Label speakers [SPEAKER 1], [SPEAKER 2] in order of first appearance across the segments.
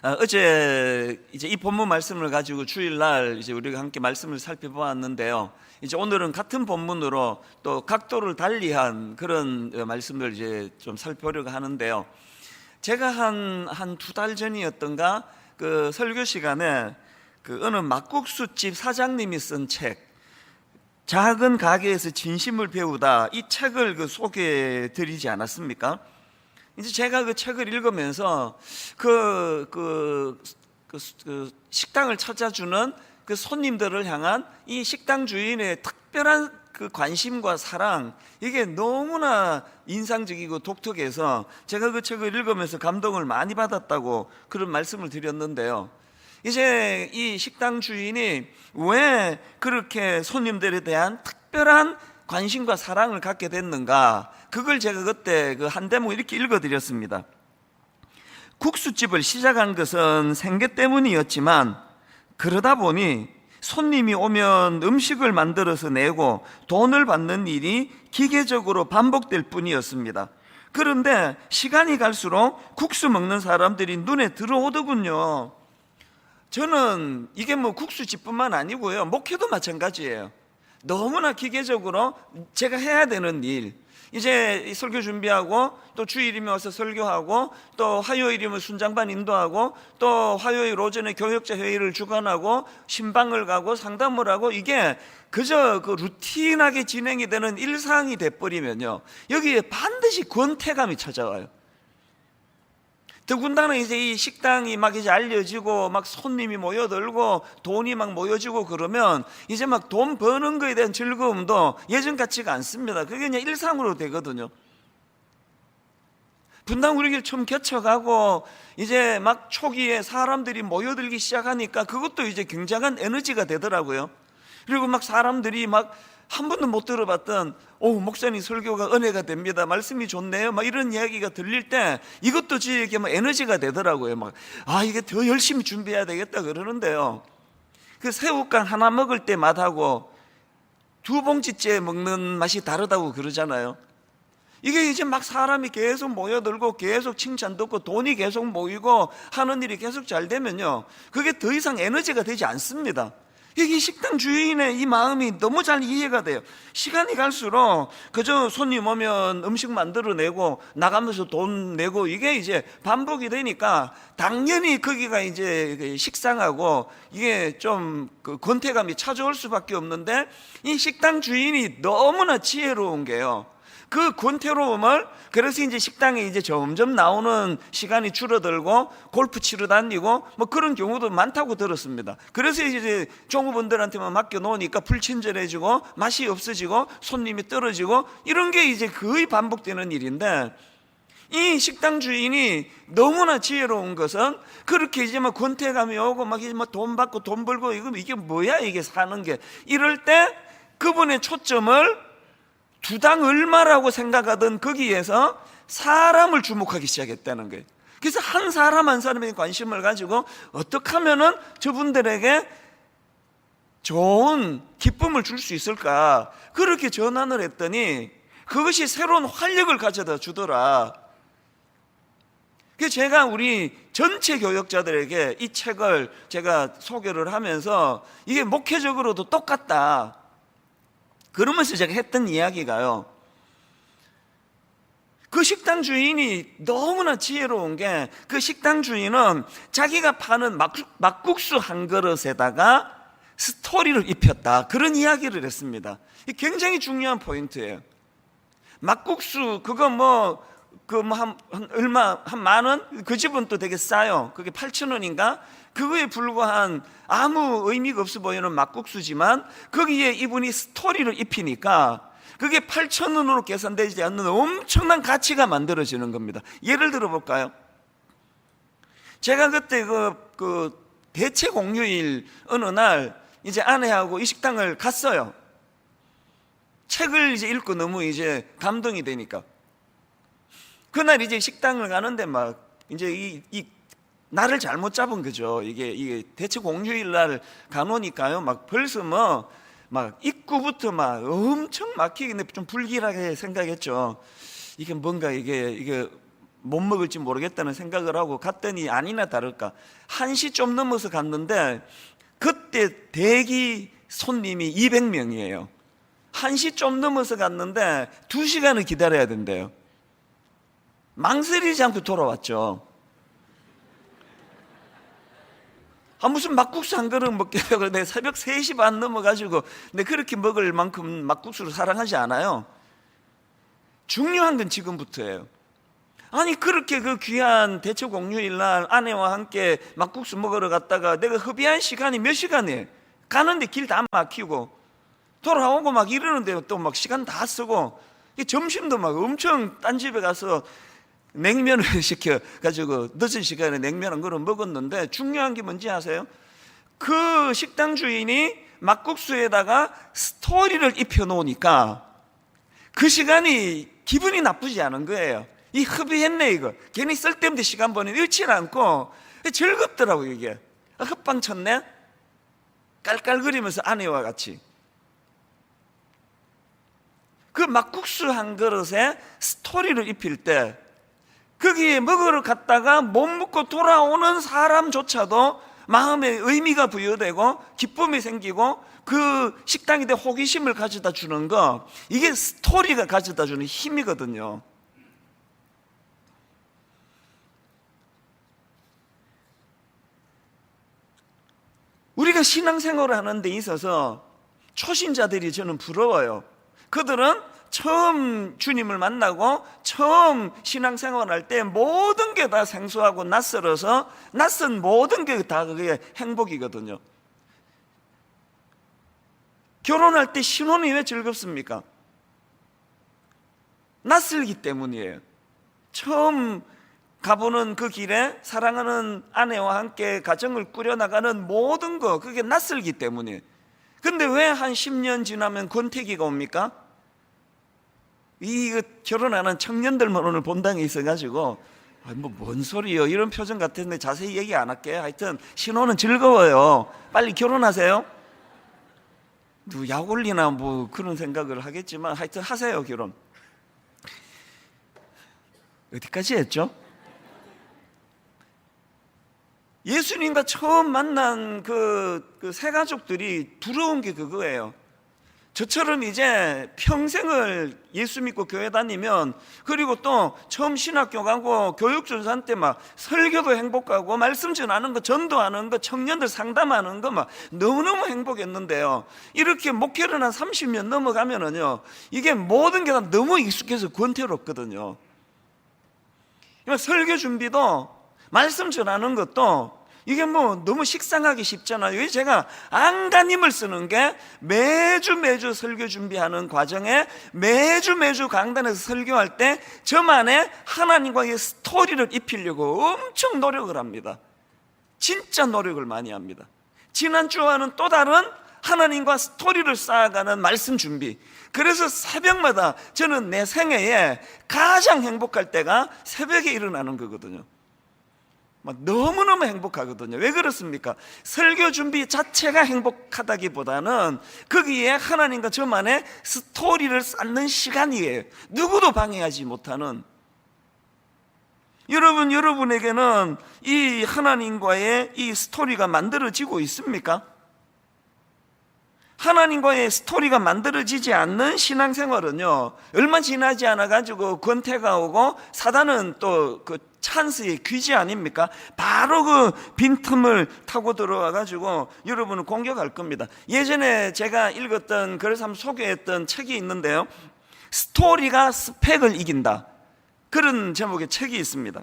[SPEAKER 1] 어제 이제 이 본문 말씀을 가지고 주일날 이제 우리가 함께 말씀을 살펴보았는데요. 이제 오늘은 같은 본문으로 또 각도를 달리한 그런 말씀을 이제 좀 살펴보려고 하는데요. 제가 한 두 달 전이었던가 그 설교 시간에 그 어느 막국수집 사장님이 쓴 책, 작은 가게에서 진심을 배우다, 이 책을 소개해 드리지 않았습니까? 이제 제가 그 책을 읽으면서 그 식당을 찾아주는 그 손님들을 향한 이 식당 주인의 특별한 그 관심과 사랑, 이게 너무나 인상적이고 독특해서 제가 그 책을 읽으면서 감동을 많이 받았다고 그런 말씀을 드렸는데요. 이제 이 식당 주인이 왜 그렇게 손님들에 대한 특별한 관심과 사랑을 갖게 됐는가, 그걸 제가 그때 그 한 대목 이렇게 읽어드렸습니다. 국수집을 시작한 것은 생계 때문이었지만 그러다 보니 손님이 오면 음식을 만들어서 내고 돈을 받는 일이 기계적으로 반복될 뿐이었습니다. 그런데 시간이 갈수록 국수 먹는 사람들이 눈에 들어오더군요. 저는 이게 국수집뿐만 아니고요, 목회도 마찬가지예요. 너무나 기계적으로 제가 해야 되는 일, 이제 설교 준비하고 또 주일이면 와서 설교하고 또 화요일이면 순장반 인도하고 또 화요일 오전에 교역자 회의를 주관하고 신방을 가고 상담을 하고, 이게 그저 그 루틴하게 진행이 되는 일상이 돼버리면요, 여기에 반드시 권태감이 찾아와요. 더군다나 이제 이 식당이 막 이제 알려지고 막 손님이 모여들고 돈이 막 모여지고 그러면 이제 막 돈 버는 거에 대한 즐거움도 예전 같지가 않습니다. 그게 그냥 일상으로 되거든요. 분당 우리길 처음 개척하고 이제 막 초기에 사람들이 모여들기 시작하니까 그것도 이제 굉장한 에너지가 되더라고요. 그리고 막 사람들이 막 한 번도 못 들어봤던 목사님 설교가 은혜가 됩니다, 말씀이 좋네요, 막 이런 이야기가 들릴 때 이것도 저에게 막 에너지가 되더라고요. 막 이게 더 열심히 준비해야 되겠다 그러는데요, 그 새우깡 하나 먹을 때 맛하고 두 봉지째 먹는 맛이 다르다고 그러잖아요. 이게 이제 막 사람이 계속 모여들고 계속 칭찬 듣고 돈이 계속 모이고 하는 일이 계속 잘 되면요, 그게 더 이상 에너지가 되지 않습니다. 이 식당 주인의 이 마음이 너무 잘 이해가 돼요. 시간이 갈수록 그저 손님 오면 음식 만들어내고 나가면서 돈 내고 이게 이제 반복이 되니까 당연히 거기가 이제 식상하고 이게 좀 그 권태감이 찾아올 수밖에 없는데, 이 식당 주인이 너무나 지혜로운 게요, 그 권태로움을, 그래서 이제 식당에 이제 점점 나오는 시간이 줄어들고 골프 치러 다니고 뭐 그런 경우도 많다고 들었습니다. 그래서 이제 종업원들한테만 맡겨 놓으니까 불친절해지고 맛이 없어지고 손님이 떨어지고 이런 게 이제 거의 반복되는 일인데, 이 식당 주인이 너무나 지혜로운 것은 그렇게 이제 막 권태감이 오고 막 이제 막 돈 받고 돈 벌고 이게 뭐야 이게 사는 게, 이럴 때 그분의 초점을 두당 얼마라고 생각하던 거기에서 사람을 주목하기 시작했다는 거예요. 그래서 한 사람 한 사람의 관심을 가지고 어떻게 하면은 저분들에게 좋은 기쁨을 줄 수 있을까, 그렇게 전환을 했더니 그것이 새로운 활력을 가져다 주더라. 그래서 제가 우리 전체 교역자들에게 이 책을 제가 소개를 하면서 이게 목회적으로도 똑같다 그러면서 제가 했던 이야기가요, 그 식당 주인이 너무나 지혜로운 게, 그 식당 주인은 자기가 파는 막국수 한 그릇에다가 스토리를 입혔다, 그런 이야기를 했습니다. 이게 굉장히 중요한 포인트예요. 막국수 그거 한 만 원? 그 집은 또 되게 싸요. 그게 8,000원인가? 그거에 불과한 아무 의미가 없어 보이는 막국수지만 거기에 이분이 스토리를 입히니까 그게 8,000원으로 계산되지 않는 엄청난 가치가 만들어지는 겁니다. 예를 들어 볼까요? 제가 그때 그 대체 공휴일 어느 날 이제 아내하고 이 식당을 갔어요. 책을 이제 읽고 너무 이제 감동이 되니까. 그날 이제 식당을 가는데 막 이제 이 날을 잘못 잡은 거죠. 이게 대체 공휴일 날 가노니까요, 막 벌써 막 입구부터 막 엄청 막히게, 좀 불길하게 생각했죠. 이게 뭔가 이게 못 먹을지 모르겠다는 생각을 하고 갔더니 아니나 다를까 1시 좀 넘어서 갔는데 그때 대기 손님이 200명이에요. 1시 좀 넘어서 갔는데 2시간을 기다려야 된대요. 망설이지 않고 돌아왔죠. 무슨 막국수 한 그릇 먹겠다고. 내가 새벽 3시 반 넘어가지고 내가 그렇게 먹을 만큼 막국수를 사랑하지 않아요. 중요한 건 지금부터예요. 아니 그렇게 그 귀한 대처 공휴일날 아내와 함께 막국수 먹으러 갔다가 내가 허비한 시간이 몇 시간이에요. 가는데 길 다 막히고 돌아오고 막 이러는데 또 막 시간 다 쓰고 점심도 막 엄청 딴 집에 가서 냉면을 시켜가지고 늦은 시간에 냉면 한 그릇 먹었는데 중요한 게 뭔지 아세요? 그 식당 주인이 막국수에다가 스토리를 입혀놓으니까 그 시간이 기분이 나쁘지 않은 거예요. 이 허비했네 이거. 괜히 쓸데없는 시간 보내는 잃지 않고 즐겁더라고요 이게. 헛방 쳤네? 깔깔거리면서 아내와 같이. 그 막국수 한 그릇에 스토리를 입힐 때 거기에 먹으러 갔다가 못 먹고 돌아오는 사람조차도 마음에 의미가 부여되고 기쁨이 생기고 그 식당에 대해 호기심을 가져다 주는 거, 이게 스토리가 가져다 주는 힘이거든요. 우리가 신앙생활을 하는 데 있어서 초신자들이 저는 부러워요. 그들은 처음 주님을 만나고 처음 신앙생활을 할 때 모든 게 다 생소하고 낯설어서 낯선 모든 게 다 그게 행복이거든요. 결혼할 때 신혼이 왜 즐겁습니까? 낯설기 때문이에요. 처음 가보는 그 길에 사랑하는 아내와 함께 가정을 꾸려나가는 모든 거, 그게 낯설기 때문이에요. 근데 왜 한 10년 지나면 권태기가 옵니까? 이 결혼하는 청년들만 오늘 본당에 있어가지고 뭔 소리요 이런 표정 같은데 자세히 얘기 안 할게요. 하여튼 신혼은 즐거워요. 빨리 결혼하세요. 누구 약 올리나 뭐 그런 생각을 하겠지만 하여튼 하세요 결혼. 어디까지 했죠? 예수님과 처음 만난 그 세 가족들이 부러운 게 그거예요. 저처럼 이제 평생을 예수 믿고 교회 다니면, 그리고 또 처음 신학교 가고 교육전산 때 막 설교도 행복하고 말씀 전하는 거, 전도하는 거, 청년들 상담하는 거 막 너무너무 행복했는데요, 이렇게 목회를 한 30년 넘어가면은요 이게 모든 게 다 너무 익숙해서 권태롭거든요. 설교 준비도 말씀 전하는 것도 이게 뭐 너무 식상하기 쉽잖아요. 제가 안간힘을 쓰는 게 매주 설교 준비하는 과정에 매주 강단에서 설교할 때 저만의 하나님과의 스토리를 입히려고 엄청 노력을 합니다. 진짜 노력을 많이 합니다. 지난주와는 또 다른 하나님과 스토리를 쌓아가는 말씀 준비. 그래서 새벽마다 저는 내 생애에 가장 행복할 때가 새벽에 일어나는 거거든요. 너무너무 행복하거든요. 왜 그렇습니까? 설교 준비 자체가 행복하다기보다는 거기에 하나님과 저만의 스토리를 쌓는 시간이에요. 누구도 방해하지 못하는. 여러분에게는 이 하나님과의 이 스토리가 만들어지고 있습니까? 하나님과의 스토리가 만들어지지 않는 신앙생활은요, 얼마 지나지 않아가지고 권태가 오고 사단은 또 그 찬스의 귀지 아닙니까? 바로 그 빈틈을 타고 들어와가지고 여러분을 공격할 겁니다. 예전에 제가 읽었던, 그래서 한번 소개했던 책이 있는데요, 스토리가 스펙을 이긴다, 그런 제목의 책이 있습니다.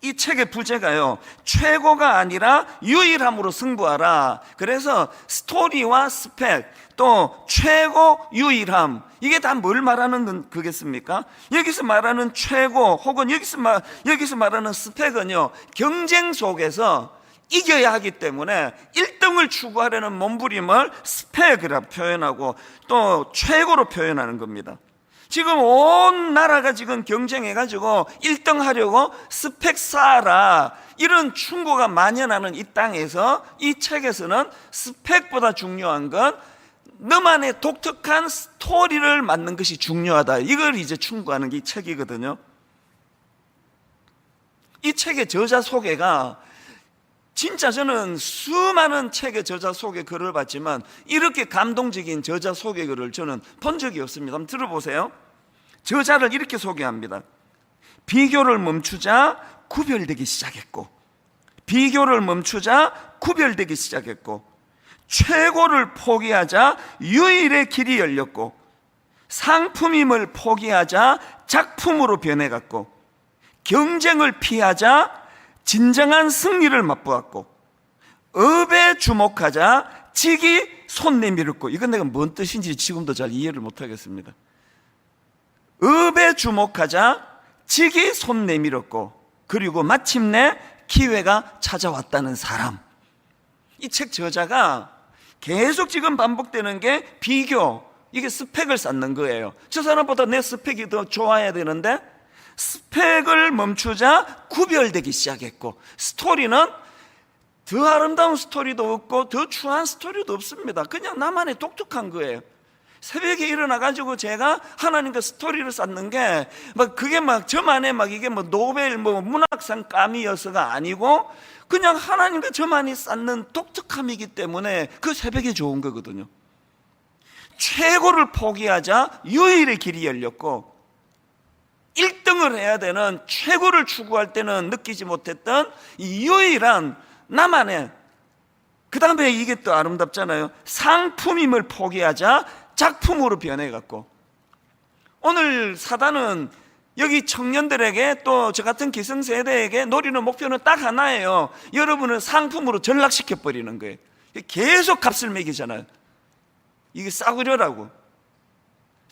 [SPEAKER 1] 이 책의 부제가요, 최고가 아니라 유일함으로 승부하라. 그래서 스토리와 스펙, 또 최고, 유일함, 이게 다 뭘 말하는 거겠습니까? 여기서 말하는 최고 혹은 여기서 말하는 스펙은요, 경쟁 속에서 이겨야 하기 때문에 1등을 추구하려는 몸부림을 스펙이라 표현하고 또 최고로 표현하는 겁니다. 지금 온 나라가 지금 경쟁해가지고 1등 하려고 스펙 쌓아라, 이런 충고가 만연하는 이 땅에서 이 책에서는 스펙보다 중요한 건 너만의 독특한 스토리를 만든 것이 중요하다, 이걸 이제 충고하는 게 이 책이거든요. 이 책의 저자 소개가 진짜 저는 수많은 책의 저자 소개 글을 봤지만 이렇게 감동적인 저자 소개 글을 저는 본 적이 없습니다. 한번 들어보세요. 저자를 이렇게 소개합니다. 비교를 멈추자 구별되기 시작했고, 비교를 멈추자 구별되기 시작했고, 최고를 포기하자 유일의 길이 열렸고, 상품임을 포기하자 작품으로 변해갔고, 경쟁을 피하자 진정한 승리를 맛보았고, 업에 주목하자 직이 손 내밀었고. 이건 내가 뭔 뜻인지 지금도 잘 이해를 못하겠습니다. 업에 주목하자 직이 손 내밀었고, 그리고 마침내 기회가 찾아왔다는 사람. 이 책 저자가 계속 지금 반복되는 게 비교, 이게 스펙을 쌓는 거예요. 저 사람보다 내 스펙이 더 좋아야 되는데 스펙을 멈추자 구별되기 시작했고, 스토리는 더 아름다운 스토리도 없고 더 추한 스토리도 없습니다. 그냥 나만의 독특한 거예요. 새벽에 일어나가지고 제가 하나님과 스토리를 쌓는 게 막 그게 막 저만의 막 이게 뭐 노벨 뭐 문학상 감이어서가 아니고 그냥 하나님과 저만이 쌓는 독특함이기 때문에 그 새벽이 좋은 거거든요. 최고를 포기하자 유일의 길이 열렸고, 1등을 해야 되는, 최고를 추구할 때는 느끼지 못했던 이 유일한 나만의, 그 다음에 이게 또 아름답잖아요. 상품임을 포기하자 작품으로 변해갔고. 오늘 사단은 여기 청년들에게 또 저 같은 기성세대에게 노리는 목표는 딱 하나예요. 여러분을 상품으로 전락시켜버리는 거예요. 계속 값을 매기잖아요. 이게 싸구려라고.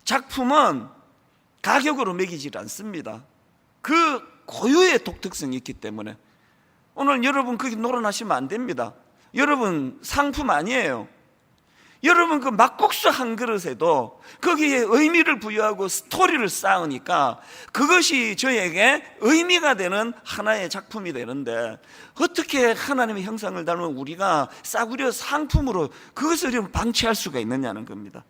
[SPEAKER 1] 작품은 가격으로 매기질 않습니다. 그 고유의 독특성이 있기 때문에 오늘 여러분 거기 노란하시면 안 됩니다. 여러분 상품 아니에요. 여러분 그 막국수 한 그릇에도 거기에 의미를 부여하고 스토리를 쌓으니까 그것이 저에게 의미가 되는 하나의 작품이 되는데, 어떻게 하나님의 형상을 닮은 우리가 싸구려 상품으로 그것을 방치할 수가 있느냐는 겁니다.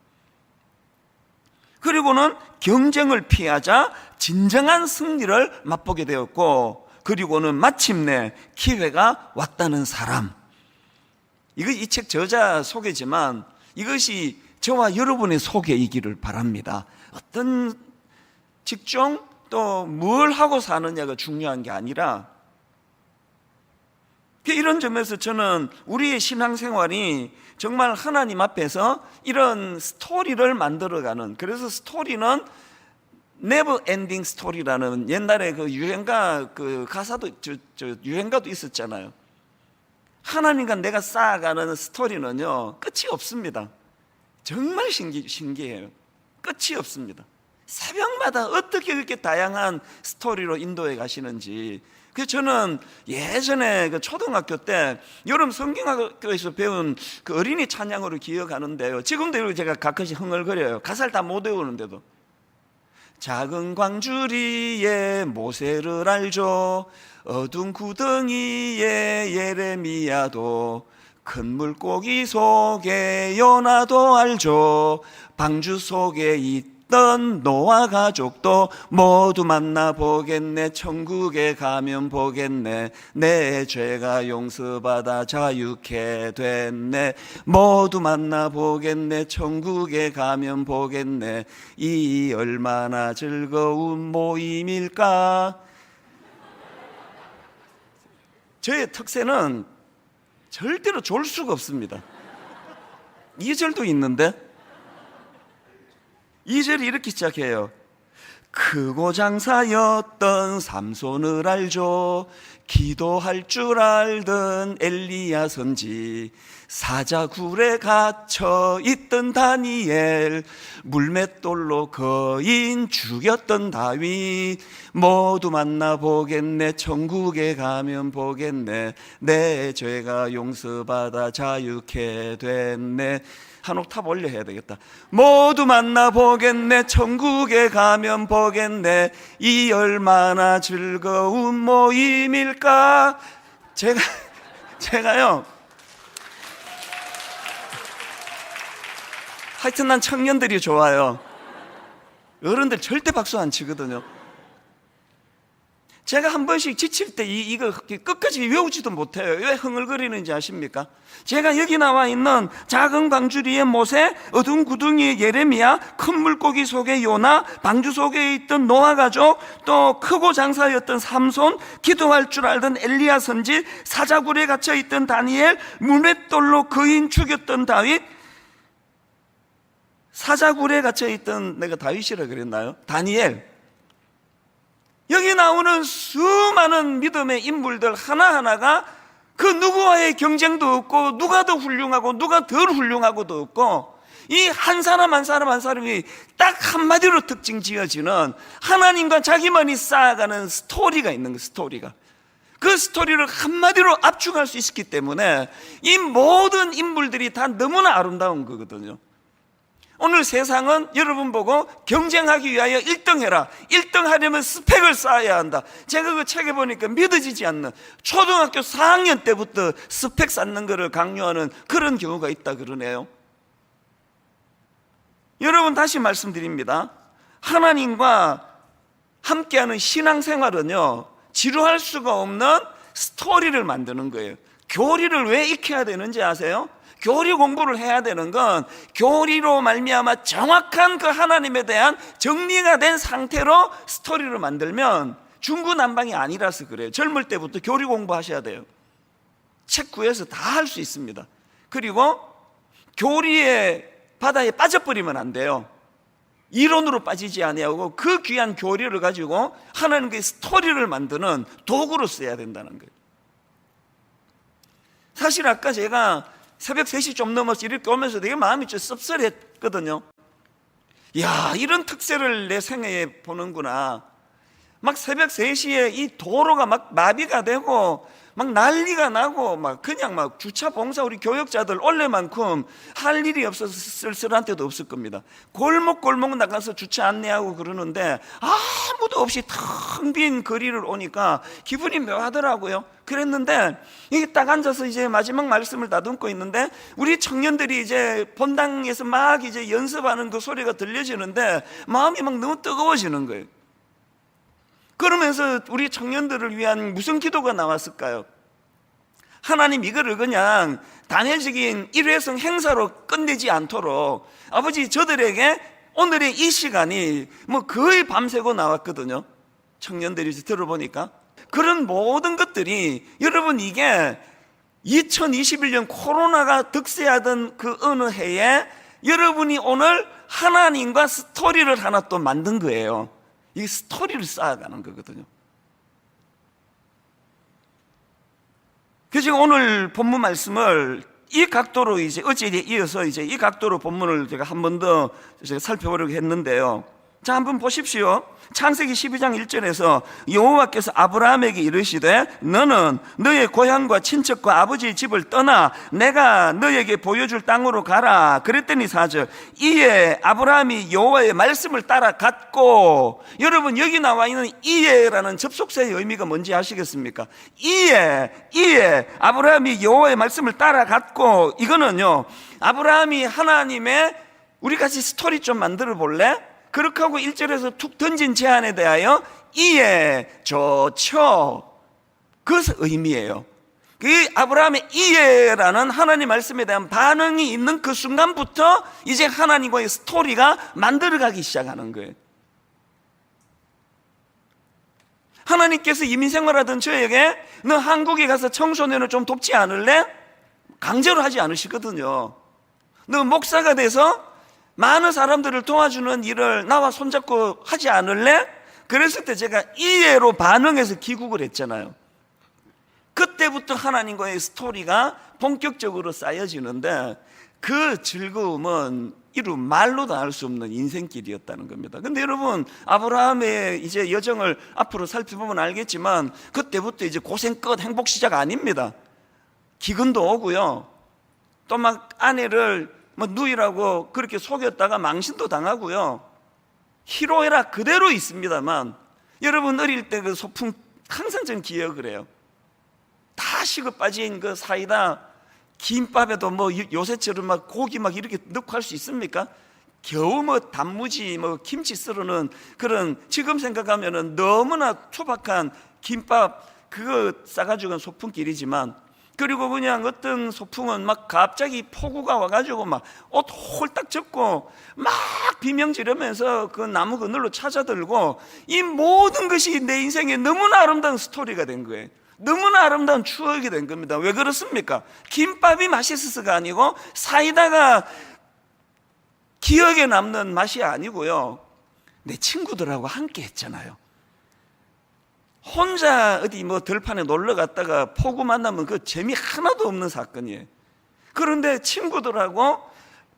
[SPEAKER 1] 그리고는 경쟁을 피하자 진정한 승리를 맛보게 되었고, 그리고는 마침내 기회가 왔다는 사람. 이거 이 책 저자 소개지만 이것이 저와 여러분의 소개이기를 바랍니다. 어떤 직종 또 뭘 하고 사느냐가 중요한 게 아니라, 이런 점에서 저는 우리의 신앙생활이 정말 하나님 앞에서 이런 스토리를 만들어가는, 그래서 스토리는 never ending story라는 옛날에 그 유행가 그 가사도 유행가도 있었잖아요. 하나님과 내가 쌓아가는 스토리는요 끝이 없습니다. 정말 신기해요. 끝이 없습니다. 새벽마다 어떻게 그렇게 다양한 스토리로 인도해 가시는지. 그래서 저는 예전에 그 초등학교 때 여름 성경학교에서 배운 그 어린이 찬양으로 기억하는데요, 지금도 제가 가끔씩 흥얼거려요. 가사를 다 못 외우는데도. 작은 광주리에 모세를 알죠, 어두운 구덩이에 예레미야도, 큰 물고기 속에 요나도 알죠, 방주 속에 있던 노아 가족도 모두 만나보겠네, 천국에 가면 보겠네, 내 죄가 용서받아 자유케 됐네, 모두 만나보겠네, 천국에 가면 보겠네, 이 얼마나 즐거운 모임일까. 저의 특세는 절대로 졸 수가 없습니다. 2절도 있는데 2절이 이렇게 시작해요. 크고 장사였던 삼손을 알죠, 기도할 줄 알던 엘리야 선지, 사자굴에 갇혀 있던 다니엘, 물맷돌로 거인 죽였던 다윗, 모두 만나보겠네, 천국에 가면 보겠네, 내 죄가 용서받아 자유케 됐네. 한 옥탑 올려 해야 되겠다. 모두 만나보겠네, 천국에 가면 보겠네, 이 얼마나 즐거운 모임일까. 제가요 하여튼 난 청년들이 좋아요. 어른들 절대 박수 안 치거든요. 제가 한 번씩 지칠 때 이거 끝까지 외우지도 못해요. 왜 흥얼거리는지 아십니까? 제가 여기 나와 있는 작은 광주리의 모세, 어두운 구덩이의 예레미야, 큰 물고기 속의 요나, 방주 속에 있던 노아 가족, 또 크고 장사였던 삼손, 기도할 줄 알던 엘리야 선지, 사자굴에 갇혀 있던 다니엘, 문맷돌로 거인 죽였던 다윗, 사자굴에 갇혀 있던, 내가 다윗이라 그랬나요? 다니엘. 여기 나오는 수많은 믿음의 인물들 하나하나가 그 누구와의 경쟁도 없고, 누가 더 훌륭하고 누가 덜 훌륭하고도 없고, 이 한 사람 한 사람 한 사람이 딱 한마디로 특징 지어지는 하나님과 자기만이 쌓아가는 스토리가 있는 거예요. 스토리가. 그 스토리를 한마디로 압축할 수 있었기 때문에 이 모든 인물들이 다 너무나 아름다운 거거든요. 오늘 세상은 여러분 보고 경쟁하기 위하여 1등 해라, 1등 하려면 스펙을 쌓아야 한다. 제가 그 책에 보니까 믿어지지 않는, 초등학교 4학년 때부터 스펙 쌓는 것을 강요하는 그런 경우가 있다 그러네요. 여러분, 다시 말씀드립니다. 하나님과 함께하는 신앙생활은요, 지루할 수가 없는 스토리를 만드는 거예요. 교리를 왜 익혀야 되는지 아세요? 교리 공부를 해야 되는 건 교리로 말미암아 정확한 그 하나님에 대한 정리가 된 상태로 스토리를 만들면 중구난방이 아니라서 그래요. 젊을 때부터 교리 공부하셔야 돼요. 책 구해서 다 할 수 있습니다. 그리고 교리의 바다에 빠져버리면 안 돼요. 이론으로 빠지지 아니하고 그 귀한 교리를 가지고 하나님의 스토리를 만드는 도구로 써야 된다는 거예요. 사실 아까 제가 새벽 3시 좀 넘어서 이렇게 오면서 되게 마음이 좀 씁쓸했거든요. 이야, 이런 특색을 내 생애에 보는구나. 막 새벽 3시에 이 도로가 막 마비가 되고 막 난리가 나고 막 그냥 막 주차 봉사 우리 교역자들 원래만큼 할 일이 없어서 쓸쓸한 때도 없을 겁니다. 골목골목 나가서 주차 안내하고 그러는데 아무도 없이 텅 빈 거리를 오니까 기분이 묘하더라고요. 그랬는데 이게 딱 앉아서 이제 마지막 말씀을 다듬고 있는데 우리 청년들이 이제 본당에서 막 이제 연습하는 그 소리가 들려지는데 마음이 막 너무 뜨거워지는 거예요. 그러면서 우리 청년들을 위한 무슨 기도가 나왔을까요? 하나님, 이거를 그냥 단회적인 일회성 행사로 끝내지 않도록 아버지, 저들에게 오늘의 이 시간이 뭐 거의 밤새고 나왔거든요. 청년들이 들어보니까 그런 모든 것들이, 여러분, 이게 2021년 코로나가 득세하던 그 어느 해에 여러분이 오늘 하나님과 스토리를 하나 또 만든 거예요. 이 스토리를 쌓아가는 거거든요. 그래서 오늘 본문 말씀을 이 각도로 이제 어제에 이어서 이제 이 각도로 본문을 제가 한 번 더 살펴보려고 했는데요. 자, 한번 보십시오. 창세기 12장 1절에서 여호와께서 아브라함에게 이르시되 너는 너의 고향과 친척과 아버지의 집을 떠나 내가 너에게 보여줄 땅으로 가라. 그랬더니 4절, 이에 아브라함이 여호와의 말씀을 따라갔고, 여러분, 여기 나와 있는 이에라는 접속사의 의미가 뭔지 아시겠습니까? 이에 아브라함이 여호와의 말씀을 따라갔고, 이거는요, 아브라함이 하나님의, 우리 같이 스토리 좀 만들어 볼래? 그렇게 하고 1절에서 툭 던진 제안에 대하여 이에 좋죠, 그것의 의미예요. 그 아브라함의 이에라는 하나님 말씀에 대한 반응이 있는 그 순간부터 이제 하나님과의 스토리가 만들어가기 시작하는 거예요. 하나님께서 이민생활하던 저에게 너 한국에 가서 청소년을 좀 돕지 않을래? 강제로 하지 않으시거든요. 너 목사가 돼서 많은 사람들을 도와주는 일을 나와 손잡고 하지 않을래? 그랬을 때 제가 이해로 반응해서 귀국을 했잖아요. 그때부터 하나님과의 스토리가 본격적으로 쌓여지는데 그 즐거움은 이루 말로도 알 수 없는 인생길이었다는 겁니다. 근데 여러분, 아브라함의 이제 여정을 앞으로 살펴보면 알겠지만 그때부터 이제 고생 끝, 행복 시작 아닙니다. 기근도 오고요. 또 막 아내를 뭐 누이라고 그렇게 속였다가 망신도 당하고요. 희로애락 그대로 있습니다만, 여러분 어릴 때 그 소풍 항상 전 기억을 해요. 다 식어 빠진 그 사이다 김밥에도 뭐 요새처럼 막 고기 막 이렇게 넣고 할 수 있습니까? 겨우 뭐 단무지 뭐 김치 썰어는 그런, 지금 생각하면은 너무나 투박한 김밥 그거 싸가지고 간 소풍길이지만, 그리고 그냥 어떤 소풍은 막 갑자기 폭우가 와가지고 막 옷 홀딱 젖고 막 비명 지르면서 그 나무 그늘로 찾아들고, 이 모든 것이 내 인생에 너무나 아름다운 스토리가 된 거예요. 너무나 아름다운 추억이 된 겁니다. 왜 그렇습니까? 김밥이 맛있어서가 아니고 사이다가 기억에 남는 맛이 아니고요, 내 친구들하고 함께 했잖아요. 혼자 어디 뭐 들판에 놀러 갔다가 폭우 만나면 그 재미 하나도 없는 사건이에요. 그런데 친구들하고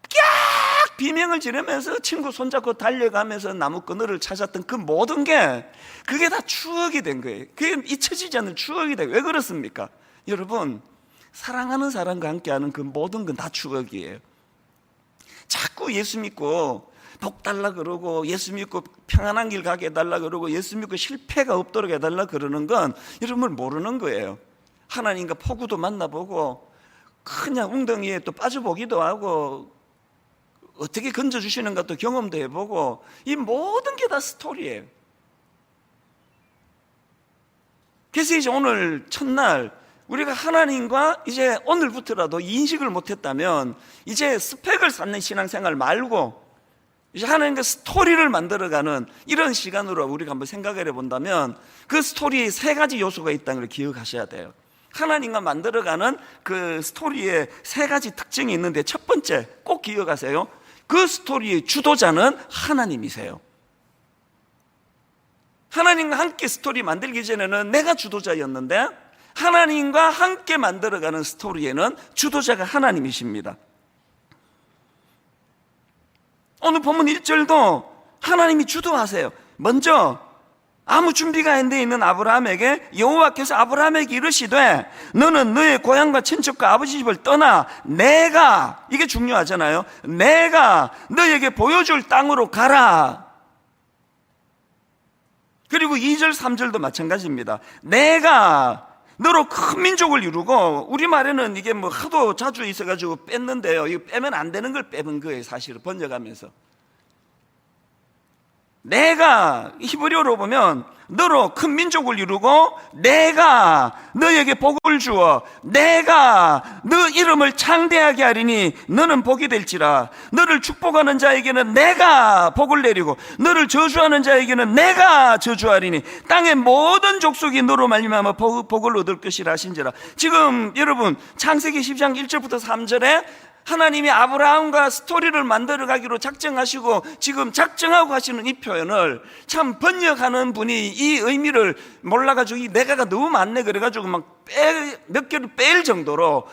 [SPEAKER 1] 깍 비명을 지르면서 친구 손잡고 달려가면서 나무 그늘을 찾았던 그 모든 게, 그게 다 추억이 된 거예요. 그게 잊혀지지 않는 추억이 돼요. 왜 그렇습니까? 여러분, 사랑하는 사람과 함께하는 그 모든 건 다 추억이에요. 자꾸 예수 믿고 복 달라 그러고, 예수 믿고 평안한 길 가게 해달라 그러고, 예수 믿고 실패가 없도록 해달라 그러는 건 여러분 모르는 거예요. 하나님과 폭우도 만나보고 그냥 웅덩이에 또 빠져보기도 하고, 어떻게 건져주시는가 또 경험도 해보고, 이 모든 게 다 스토리예요. 그래서 이제 오늘 첫날 우리가 하나님과 이제 오늘부터라도 인식을 못했다면, 이제 스펙을 쌓는 신앙생활 말고 이제 하나님과 스토리를 만들어가는 이런 시간으로 우리가 한번 생각을 해본다면, 그 스토리에 세 가지 요소가 있다는 걸 기억하셔야 돼요. 하나님과 만들어가는 그 스토리에 세 가지 특징이 있는데, 첫 번째 꼭 기억하세요. 그 스토리의 주도자는 하나님이세요. 하나님과 함께 스토리 만들기 전에는 내가 주도자였는데, 하나님과 함께 만들어가는 스토리에는 주도자가 하나님이십니다. 오늘 본문 1절도 하나님이 주도하세요. 먼저 아무 준비가 안 돼 있는 아브라함에게 여호와께서 아브라함에게 이르시되, 너는 너의 고향과 친척과 아버지 집을 떠나 내가, 이게 중요하잖아요, 내가 너에게 보여줄 땅으로 가라. 그리고 2절 3절도 마찬가지입니다. 내가 너로 큰 민족을 이루고, 우리말에는 이게 뭐 하도 자주 있어가지고 뺐는데요, 이거 빼면 안 되는 걸 빼는 거예요. 사실은 번역하면서 내가 히브리어로 보면 너로 큰 민족을 이루고 내가 너에게 복을 주어 내가 너 이름을 창대하게 하리니 너는 복이 될지라. 너를 축복하는 자에게는 내가 복을 내리고 너를 저주하는 자에게는 내가 저주하리니 땅의 모든 족속이 너로 말미암아 복을 얻을 것이라 하신지라. 지금 여러분 창세기 10장 1절부터 3절에 하나님이 아브라함과 스토리를 만들어 가기로 작정하시고 지금 작정하고 하시는 이 표현을 참 번역하는 분이 이 의미를 몰라가지고 이 내가가 너무 많네 그래가지고 막 몇 개를 뺄 정도로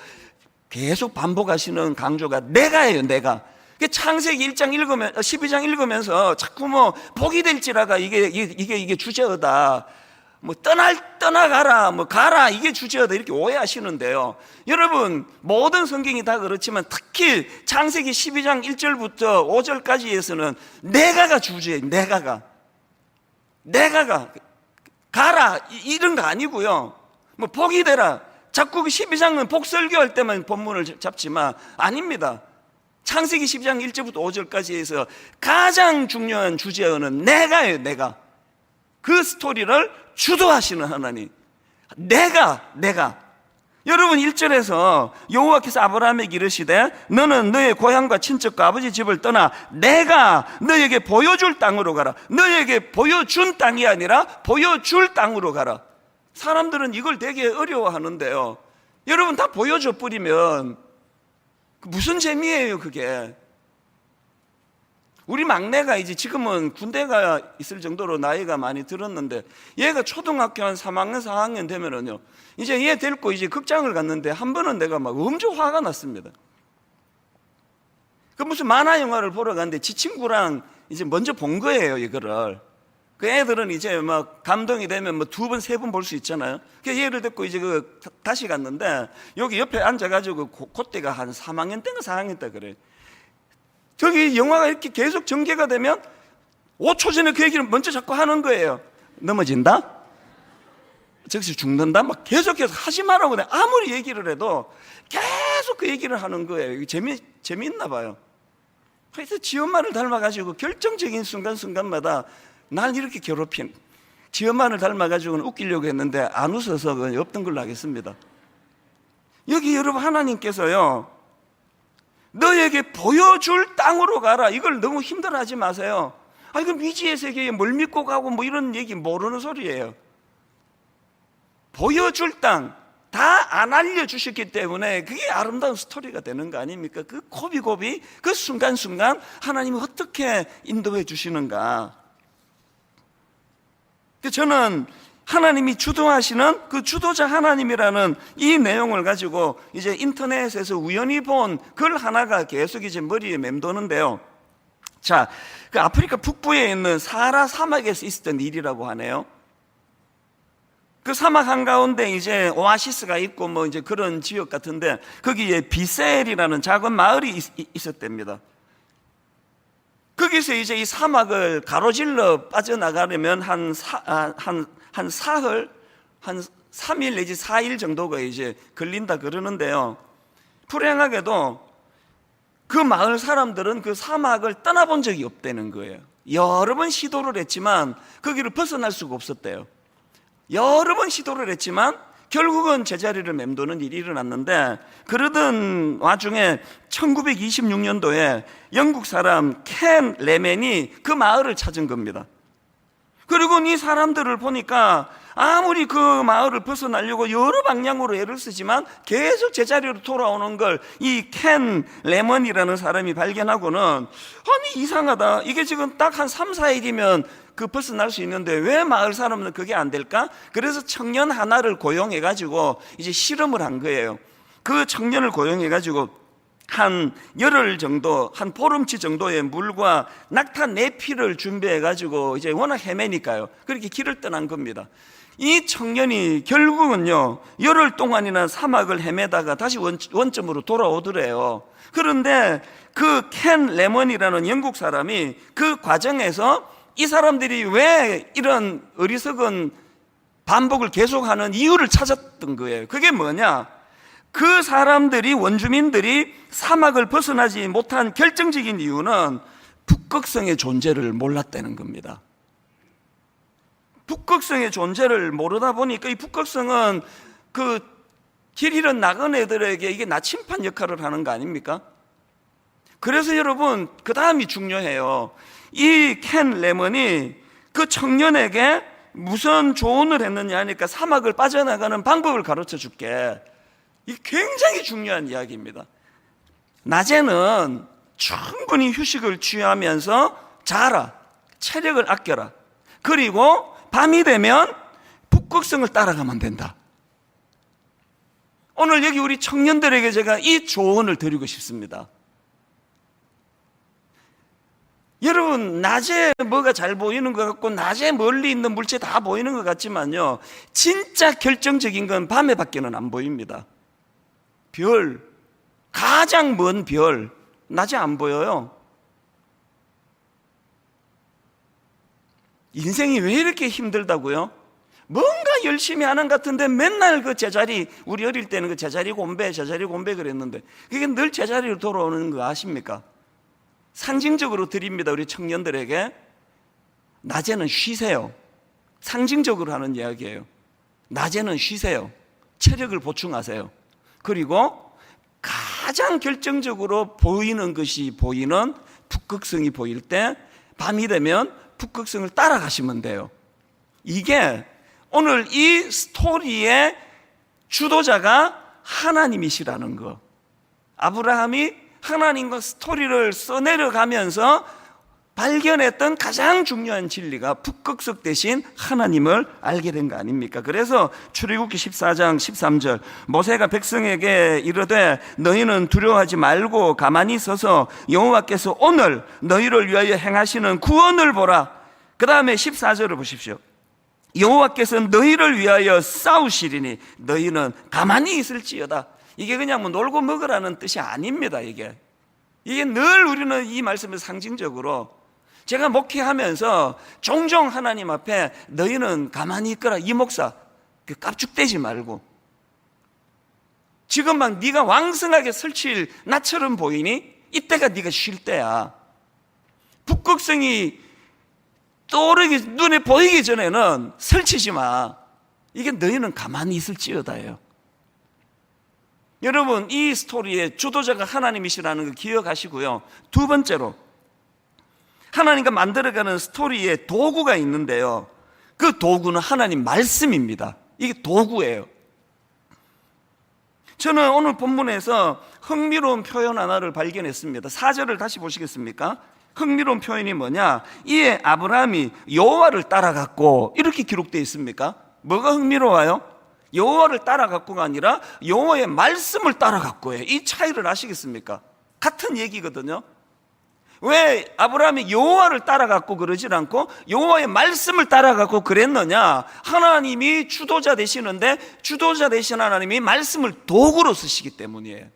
[SPEAKER 1] 계속 반복하시는 강조가 내가예요. 내가. 창세기 1장 읽으면 12장 읽으면서 자꾸 뭐 복이 될지라가 이게 주제어다. 뭐 떠나가라, 뭐 가라, 이게 주제어다 이렇게 오해하시는데요. 여러분 모든 성경이 다 그렇지만 특히 창세기 12장 1절부터 5절까지에서는 내가가 주제예요. 내가가 가라 이런 거 아니고요. 뭐 복이 되라. 자꾸 12장은 복설교할 때만 본문을 잡지만 아닙니다. 창세기 12장 1절부터 5절까지 해서 가장 중요한 주제어는 내가예요. 내가. 그 스토리를 주도하시는 하나님. 내가. 여러분 1절에서 여호와께서 아브라함에게 이르시되 너는 너의 고향과 친척과 아버지 집을 떠나 내가 너에게 보여줄 땅으로 가라. 너에게 보여준 땅이 아니라 보여줄 땅으로 가라. 사람들은 이걸 되게 어려워하는데요. 여러분 다 보여줘 버리면 무슨 재미예요 그게. 우리 막내가 이제 지금은 군대가 있을 정도로 나이가 많이 들었는데 얘가 초등학교 한 3학년 4학년 되면은요 이제 얘 데리고 이제 극장을 갔는데 한 번은 내가 막 엄청 화가 났습니다. 그 무슨 만화 영화를 보러 갔는데 지 친구랑 이제 먼저 본 거예요 이거를. 그 애들은 이제 막 감동이 되면 뭐 2번 3번 볼 수 있잖아요. 그 얘를 듣고 이제 다시 갔는데 여기 옆에 앉아가지고 그때가 한 3학년 때인가 4학년 때 그래. 저기 영화가 이렇게 계속 전개가 되면 5초 전에 그 얘기를 먼저 자꾸 하는 거예요. 넘어진다? 저기서 죽는다? 막 계속해서 하지 말라고 내가 아무리 얘기를 해도 계속 그 얘기를 하는 거예요. 재미있나 봐요. 그래서 지 엄마를 닮아가지고 결정적인 순간순간마다 날 이렇게 괴롭힌. 지 엄마를 닮아가지고는 웃기려고 했는데 안 웃어서 그냥 없던 걸로 하겠습니다. 여기 여러분 하나님께서요, 너에게 보여줄 땅으로 가라. 이걸 너무 힘들어하지 마세요. 이거 미지의 세계에 뭘 믿고 가고 뭐 이런 얘기 모르는 소리예요. 보여줄 땅 다 안 알려주셨기 때문에 그게 아름다운 스토리가 되는 거 아닙니까? 그 고비고비 그 순간순간 하나님이 어떻게 인도해 주시는가. 저는 하나님이 주도하시는 그 주도자 하나님이라는 이 내용을 가지고 이제 인터넷에서 우연히 본 글 하나가 계속 이제 머리에 맴도는데요. 자, 그 아프리카 북부에 있는 사하라 사막에서 있었던 일이라고 하네요. 그 사막 한가운데 이제 오아시스가 있고 뭐 이제 그런 지역 같은데 거기에 비셀이라는 작은 마을이 있었답니다. 거기서 이제 이 사막을 가로질러 빠져나가려면 한 사흘, 한 3일 내지 4일 정도가 이제 걸린다 그러는데요. 불행하게도 그 마을 사람들은 그 사막을 떠나본 적이 없다는 거예요. 여러 번 시도를 했지만 거기를 벗어날 수가 없었대요. 여러 번 시도를 했지만 결국은 제자리를 맴도는 일이 일어났는데, 그러던 와중에 1926년도에 영국 사람 켄 레멘이 그 마을을 찾은 겁니다. 그리고 이 사람들을 보니까 아무리 그 마을을 벗어나려고 여러 방향으로 애를 쓰지만 계속 제자리로 돌아오는 걸 이 켄 레먼이라는 사람이 발견하고는, 아니 이상하다, 이게 지금 딱 한 3, 4일이면 그 벗어날 수 있는데 왜 마을 사람은 그게 안 될까? 그래서 청년 하나를 고용해가지고 이제 실험을 한 거예요. 그 청년을 고용해가지고 한 열흘 정도, 한 보름치 정도의 물과 낙타 4피를 준비해가지고 이제 워낙 헤매니까요. 그렇게 길을 떠난 겁니다. 이 청년이 결국은요, 열흘 동안이나 사막을 헤매다가 다시 원점으로 돌아오더래요. 그런데 그 켄 레먼이라는 영국 사람이 그 과정에서 이 사람들이 왜 이런 어리석은 반복을 계속하는 이유를 찾았던 거예요. 그게 뭐냐? 그 사람들이, 원주민들이 사막을 벗어나지 못한 결정적인 이유는 북극성의 존재를 몰랐다는 겁니다. 북극성의 존재를 모르다 보니까, 이 북극성은 그 길 잃은 나그네들에게 이게 나침반 역할을 하는 거 아닙니까? 그래서 여러분, 그 다음이 중요해요. 이 켄 레먼이 그 청년에게 무슨 조언을 했느냐 하니까, 사막을 빠져나가는 방법을 가르쳐 줄게. 이게 굉장히 중요한 이야기입니다. 낮에는 충분히 휴식을 취하면서 자라, 체력을 아껴라. 그리고 밤이 되면 북극성을 따라가면 된다. 오늘 여기 우리 청년들에게 제가 이 조언을 드리고 싶습니다. 여러분, 낮에 뭐가 잘 보이는 것 같고 낮에 멀리 있는 물체 다 보이는 것 같지만요, 진짜 결정적인 건 밤에 밖에는 안 보입니다. 별, 가장 먼 별, 낮에 안 보여요. 인생이 왜 이렇게 힘들다고요? 뭔가 열심히 하는 것 같은데 맨날 그 제자리, 우리 어릴 때는 그 제자리 곤배 그랬는데 그게 늘 제자리로 돌아오는 거 아십니까? 상징적으로 드립니다. 우리 청년들에게 낮에는 쉬세요. 상징적으로 하는 이야기예요. 낮에는 쉬세요. 체력을 보충하세요. 그리고 가장 결정적으로 보이는 것이 보이는 북극성이 보일 때 밤이 되면 북극성을 따라가시면 돼요. 이게 오늘 이 스토리의 주도자가 하나님이시라는 거. 아브라함이 하나님과 스토리를 써내려가면서 발견했던 가장 중요한 진리가 북극성 대신 하나님을 알게 된 거 아닙니까? 그래서 출애굽기 14장 13절, 모세가 백성에게 이르되 너희는 두려워하지 말고 가만히 서서 여호와께서 오늘 너희를 위하여 행하시는 구원을 보라. 그 다음에 14절을 보십시오. 여호와께서 너희를 위하여 싸우시리니 너희는 가만히 있을지어다. 이게 그냥 뭐 놀고 먹으라는 뜻이 아닙니다. 이게 늘 우리는 이 말씀을 상징적으로, 제가 목회하면서 종종 하나님 앞에 너희는 가만히 있거라. 이 목사 깝죽대지 말고, 지금 막 네가 왕성하게 설칠 나처럼 보이니 이때가 네가 쉴 때야. 북극성이 떠오르기 눈에 보이기 전에는 설치지 마. 이게 너희는 가만히 있을지어다예요. 여러분, 이 스토리의 주도자가 하나님이시라는 거 기억하시고요. 두 번째로, 하나님과 만들어가는 스토리에 도구가 있는데요, 그 도구는 하나님 말씀입니다. 이게 도구예요. 저는 오늘 본문에서 흥미로운 표현 하나를 발견했습니다. 4절을 다시 보시겠습니까? 흥미로운 표현이 뭐냐? 이에 아브라함이 여호와를 따라갔고, 이렇게 기록되어 있습니까? 뭐가 흥미로워요? 여호와를 따라갔고가 아니라 여호와의 말씀을 따라갔고예요. 이 차이를 아시겠습니까? 같은 얘기거든요. 왜 아브라함이 여호와를 따라갔고 그러질 않고 여호와의 말씀을 따라갔고 그랬느냐? 하나님이 주도자 되시는데 주도자 되신 하나님이 말씀을 도구로 쓰시기 때문이에요.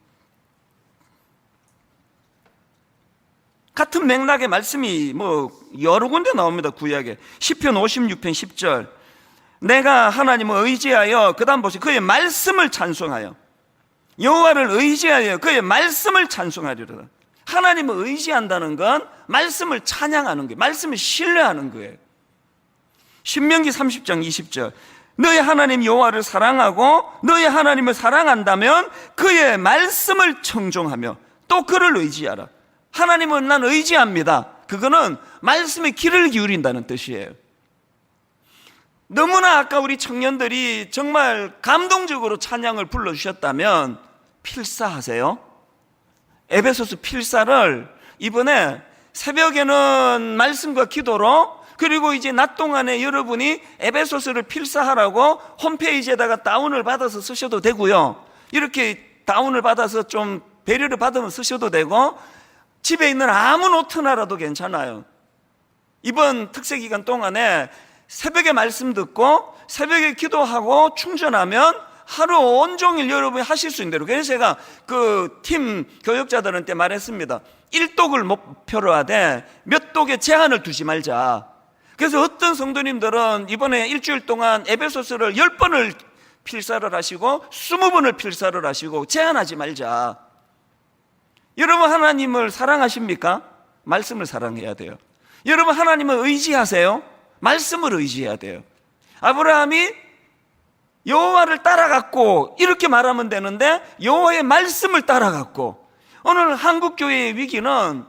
[SPEAKER 1] 같은 맥락의 말씀이 여러 군데 나옵니다. 구약에 시편 56편 10절, 내가 하나님을 의지하여, 그 다음 보세요, 그의 말씀을 찬송하여, 여호와를 의지하여 그의 말씀을 찬송하리로다. 하나님을 의지한다는 건 말씀을 찬양하는 거예요. 말씀을 신뢰하는 거예요. 신명기 30장 20절, 너의 하나님 여호와를 사랑하고 너의 하나님을 사랑한다면 그의 말씀을 청종하며 또 그를 의지하라. 하나님은 난 의지합니다. 그거는 말씀에 귀를 기울인다는 뜻이에요. 너무나 아까 우리 청년들이 정말 감동적으로 찬양을 불러주셨다면 필사하세요. 에베소서 필사를 이번에 새벽에는 말씀과 기도로, 그리고 이제 낮 동안에 여러분이 에베소서를 필사하라고 홈페이지에다가 다운을 받아서 쓰셔도 되고요, 이렇게 다운을 받아서 좀 배려를 받으면 쓰셔도 되고, 집에 있는 아무 노트 하나라도 괜찮아요. 이번 특세기간 동안에 새벽에 말씀 듣고 새벽에 기도하고 충전하면 하루 온종일 여러분이 하실 수 있는 대로. 그래서 제가 그 팀 교역자들한테 말했습니다. 1독을 목표로 하되 몇 독에 제한을 두지 말자. 그래서 어떤 성도님들은 이번에 일주일 동안 에베소서를 10번을 필사를 하시고 20번을 필사를 하시고 제한하지 말자. 여러분, 하나님을 사랑하십니까? 말씀을 사랑해야 돼요. 여러분, 하나님을 의지하세요? 말씀을 의지해야 돼요. 아브라함이 여호와를 따라갔고 이렇게 말하면 되는데 여호와의 말씀을 따라갔고, 오늘 한국교회의 위기는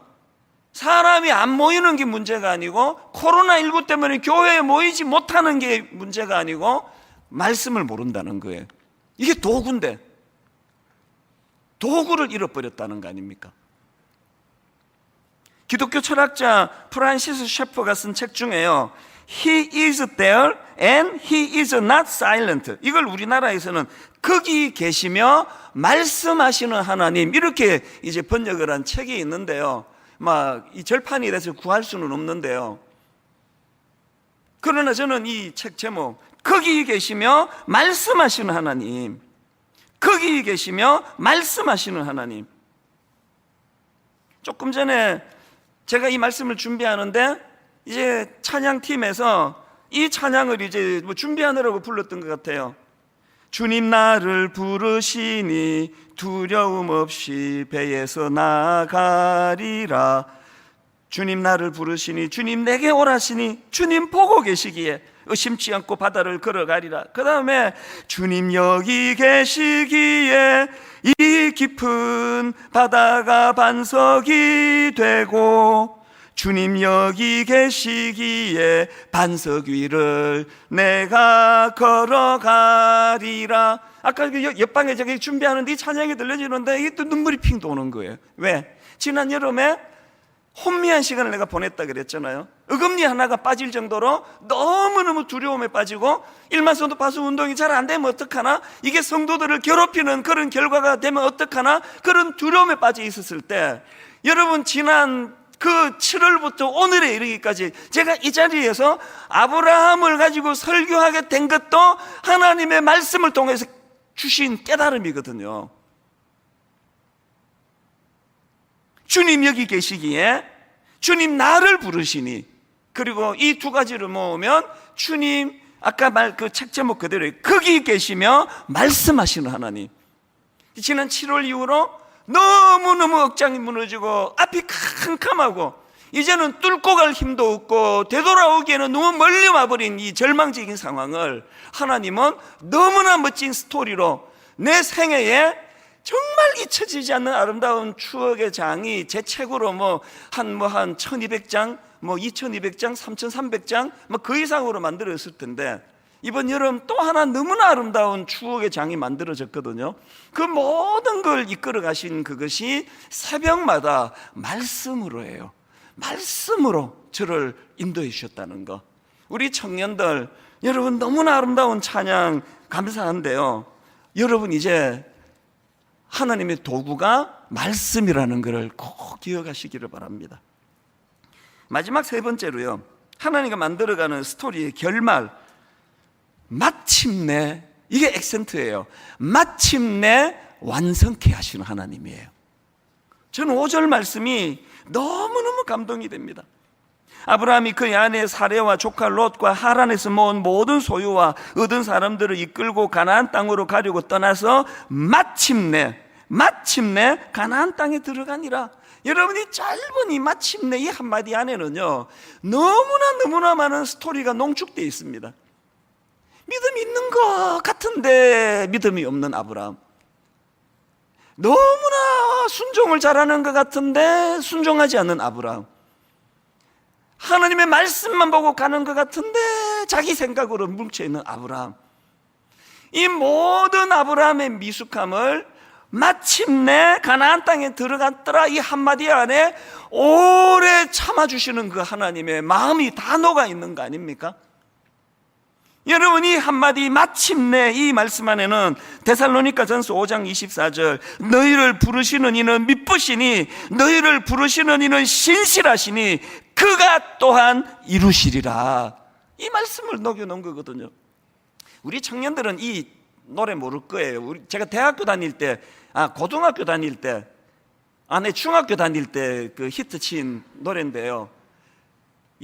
[SPEAKER 1] 사람이 안 모이는 게 문제가 아니고 코로나19 때문에 교회에 모이지 못하는 게 문제가 아니고 말씀을 모른다는 거예요. 이게 도구인데 도구를 잃어버렸다는 거 아닙니까? 기독교 철학자 프란시스 셰퍼가 쓴 책 중에요, He is there and He is not silent, 이걸 우리나라에서는 거기 계시며 말씀하시는 하나님, 이렇게 이제 번역을 한 책이 있는데요, 막 이 절판이 돼서 구할 수는 없는데요, 그러나 저는 이 책 제목, 거기 계시며 말씀하시는 하나님, 거기 계시며 말씀하시는 하나님. 조금 전에 제가 이 말씀을 준비하는데 이제 찬양팀에서 이 찬양을 이제 준비하느라고 불렀던 것 같아요. 주님 나를 부르시니 두려움 없이 배에서 나가리라. 주님 나를 부르시니 주님 내게 오라시니 주님 보고 계시기에 의심치 않고 바다를 걸어가리라. 그 다음에 주님 여기 계시기에 이 깊은 바다가 반석이 되고, 주님 여기 계시기에 반석 위를 내가 걸어가리라. 아까 옆방에 저기 준비하는데 이 찬양이 들려지는데 이게 또 눈물이 핑 도는 거예요. 왜? 지난 여름에 혼미한 시간을 내가 보냈다 그랬잖아요. 어금니 하나가 빠질 정도로 너무너무 두려움에 빠지고 일만성도 파수 운동이 잘 안 되면 어떡하나, 이게 성도들을 괴롭히는 그런 결과가 되면 어떡하나, 그런 두려움에 빠져 있었을 때, 여러분 지난 그 7월부터 오늘에 이르기까지 제가 이 자리에서 아브라함을 가지고 설교하게 된 것도 하나님의 말씀을 통해서 주신 깨달음이거든요. 주님 여기 계시기에 주님 나를 부르시니, 그리고 이 두 가지를 모으면 주님, 아까 그 책 제목 그대로 거기 계시며 말씀하시는 하나님. 지난 7월 이후로 너무너무 억장이 무너지고 앞이 캄캄하고 이제는 뚫고 갈 힘도 없고 되돌아오기에는 너무 멀리 와버린 이 절망적인 상황을 하나님은 너무나 멋진 스토리로 내 생애에 정말 잊혀지지 않는 아름다운 추억의 장이 제 책으로 한 1200장, 2200장, 3300장 그 이상으로 만들어졌을 텐데, 이번 여름 또 하나 너무나 아름다운 추억의 장이 만들어졌거든요. 그 모든 걸 이끌어 가신 그것이 새벽마다 말씀으로 해요. 말씀으로 저를 인도해 주셨다는 거. 우리 청년들, 여러분 너무나 아름다운 찬양 감사한데요, 여러분 이제 하나님의 도구가 말씀이라는 것을 꼭 기억하시기를 바랍니다. 마지막 세 번째로요, 하나님과 만들어가는 스토리의 결말, 마침내, 이게 액센트예요. 마침내 완성케 하시는 하나님이에요. 저는 5절 말씀이 너무너무 감동이 됩니다. 아브라함이 그의 아내 사레와 조카 롯과 하란에서 모은 모든 소유와 얻은 사람들을 이끌고 가나안 땅으로 가려고 떠나서 마침내 가나안 땅에 들어가니라. 여러분이 짧은 이 마침내 이 한마디 안에는요, 너무나 많은 스토리가 농축되어 있습니다. 믿음이 있는 것 같은데 믿음이 없는 아브라함, 너무나 순종을 잘하는 것 같은데 순종하지 않는 아브라함, 하나님의 말씀만 보고 가는 것 같은데 자기 생각으로 뭉쳐있는 아브라함, 이 모든 아브라함의 미숙함을 마침내 가나안 땅에 들어갔더라 이 한마디 안에 오래 참아주시는 그 하나님의 마음이 다 녹아있는 거 아닙니까? 여러분, 이 한마디 마침내 이 말씀 안에는 데살로니가전서 5장 24절 너희를 부르시는 이는 미쁘시니 너희를 부르시는 이는 신실하시니 그가 또한 이루시리라, 이 말씀을 녹여놓은 거거든요. 우리 청년들은 이 노래 모를 거예요. 제가 대학교 다닐 때, 고등학교 다닐 때, 중학교 다닐 때 그 히트친 노래인데요,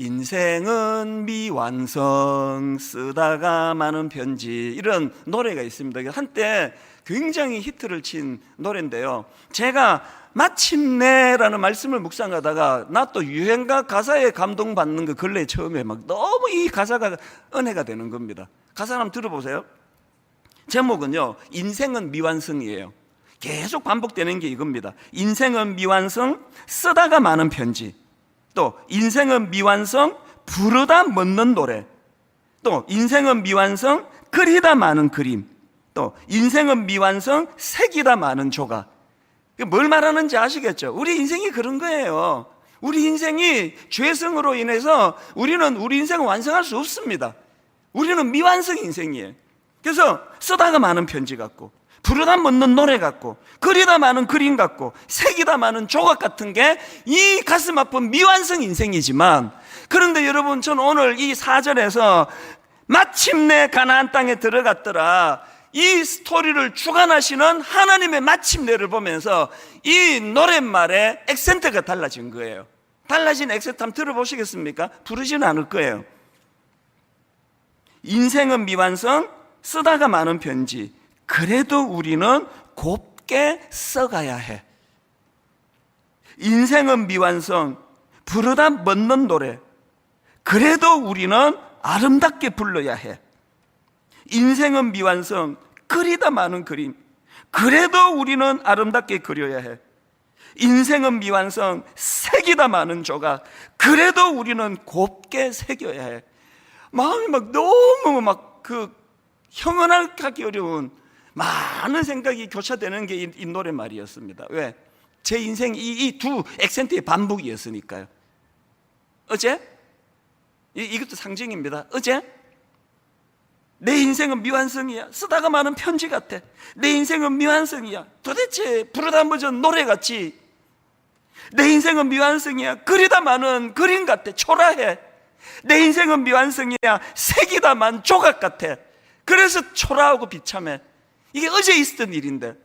[SPEAKER 1] 인생은 미완성 쓰다가 마는 편지, 이런 노래가 있습니다. 한때 굉장히 히트를 친 노래인데요, 제가 마침내라는 말씀을 묵상하다가 나 또 유행가 가사에 감동받는 거 근래에 처음에 너무 이 가사가 은혜가 되는 겁니다. 가사 한번 들어보세요. 제목은요, 인생은 미완성이에요. 계속 반복되는 게 이겁니다. 인생은 미완성 쓰다가 마는 편지, 또 인생은 미완성 부르다 멎는 노래, 또 인생은 미완성 그리다 마는 그림, 또 인생은 미완성 새기다 마는 조각. 뭘 말하는지 아시겠죠? 우리 인생이 그런 거예요. 우리 인생이 죄성으로 인해서 우리는 우리 인생을 완성할 수 없습니다. 우리는 미완성 인생이에요. 그래서 쓰다가 마는 편지 같고, 부르다 멎는 노래 같고, 그리다 마는 그림 같고, 새기다 마는 조각 같은 게 이 가슴 아픈 미완성 인생이지만, 그런데 여러분, 저는 오늘 이 4절에서 마침내 가나안 땅에 들어갔더라 이 스토리를 주관하시는 하나님의 마침내를 보면서 이 노랫말의 액센트가 달라진 거예요. 달라진 액센트 한번 들어보시겠습니까? 부르지는 않을 거예요. 인생은 미완성 쓰다가 마는 편지, 그래도 우리는 곱게 써가야 해. 인생은 미완성 부르다 멎는 노래, 그래도 우리는 아름답게 불러야 해. 인생은 미완성 그리다 마는 그림, 그래도 우리는 아름답게 그려야 해. 인생은 미완성 새기다 마는 조각, 그래도 우리는 곱게 새겨야 해. 마음이 너무 형언하기 어려운 많은 생각이 교차되는 게 이 노랫말이었습니다. 왜? 제 인생 이 두 액센트의 반복이었으니까요. 어제? 이것도 상징입니다. 어제? 내 인생은 미완성이야. 쓰다가 마는 편지 같아. 내 인생은 미완성이야. 도대체 부르다 멎은 노래같이. 내 인생은 미완성이야. 그리다 마는 그림 같아. 초라해. 내 인생은 미완성이야. 새기다 만 조각 같아. 그래서 초라하고 비참해. 이게 어제 있었던 일인데